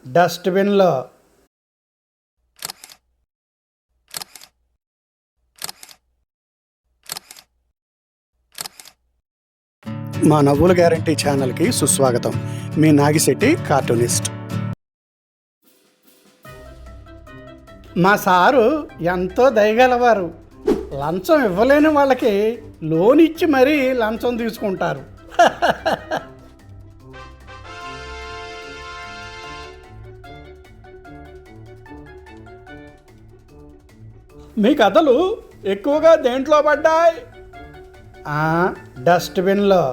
డస్ట్బిన్లో. మా నవ్వుల గ్యారంటీ ఛానల్కి సుస్వాగతం. మీ నాగిశెట్టి కార్టూనిస్ట్. మా సారు ఎంతో దయగలవారు. లంచం ఇవ్వలేని వాళ్ళకి లోన్ ఇచ్చి మరీ లంచం తీసుకుంటారు. మీ కథలు ఎక్కువగా దేంట్లో పడ్డాయి? డస్ట్బిన్లో.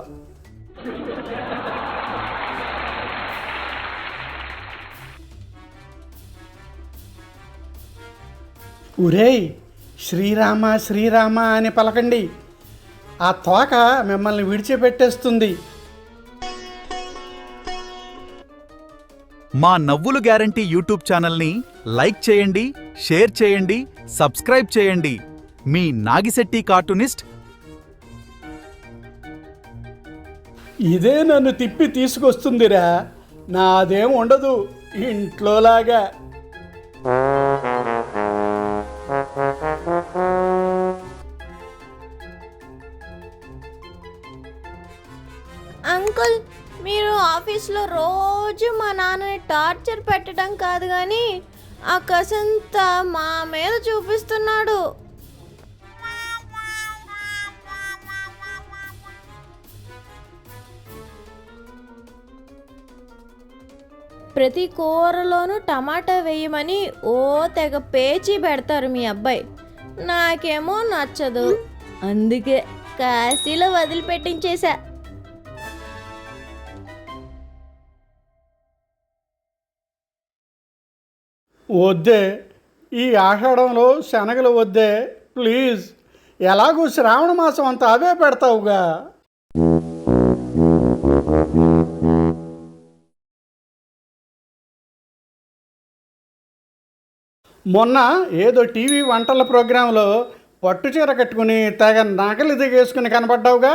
ఉరేయ్, శ్రీరామ శ్రీరామ అని పలకండి, ఆ తోక మిమ్మల్ని విడిచిపెట్టేస్తుంది. మా నవ్వులు గ్యారంటీ యూట్యూబ్ ఛానల్ని లైక్ చేయండి, షేర్ చేయండి, సబ్స్క్రైబ్ చేయండి. మీ నాగిశెట్టి కార్టూనిస్ట్. ఇదే నన్ను తిప్పి తీసుకొస్తుందిరా, నాదేం ఉండదు ఇంట్లోలాగా. అంకుల్, మీరు ఆఫీస్లో రోజు మా నాన్నని టార్చర్ పెట్టడం కాదు కానీ ఆ కసంతా మా మీద చూపిస్తున్నాడు. ప్రతి కూరలోనూ టమాటా వేయమని ఓ తెగ పేచి పెడతారు మీ అబ్బాయి. నాకేమో నచ్చదు, అందుకే కాశీలో వదిలిపెట్టించేశా. వద్దే, ఈ ఆషాఢంలో శనగలు వద్దే ప్లీజ్. ఎలాగూ శ్రావణ మాసం అంతా అవే పెడతావుగా. మొన్న ఏదో టీవీ వంటల ప్రోగ్రాంలో పట్టుచీర కట్టుకుని తెగ నగలు దిగేసుకుని కనపడ్డావుగా.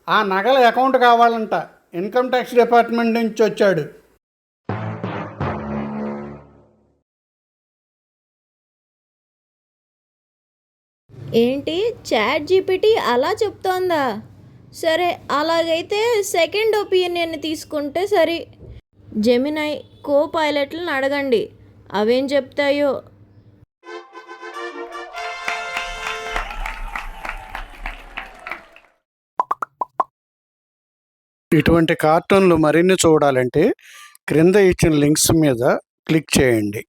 ఆ నగల అకౌంట్ కావాలంట, ఇన్కమ్ ట్యాక్స్ డిపార్ట్మెంట్ నుంచి వచ్చాడు. ఏంటి, చాట్ జీపీటీ అలా చెప్తోందా? సరే, అలాగైతే సెకండ్ ఒపీనియన్ని తీసుకుంటే సరి. జెమినై, కో పైలట్లను అడగండి, అవేం చెప్తాయో. ఇటువంటి కార్టూన్లు మరిన్ని చూడాలంటే క్రింద ఇచ్చిన లింక్స్ మీద క్లిక్ చేయండి.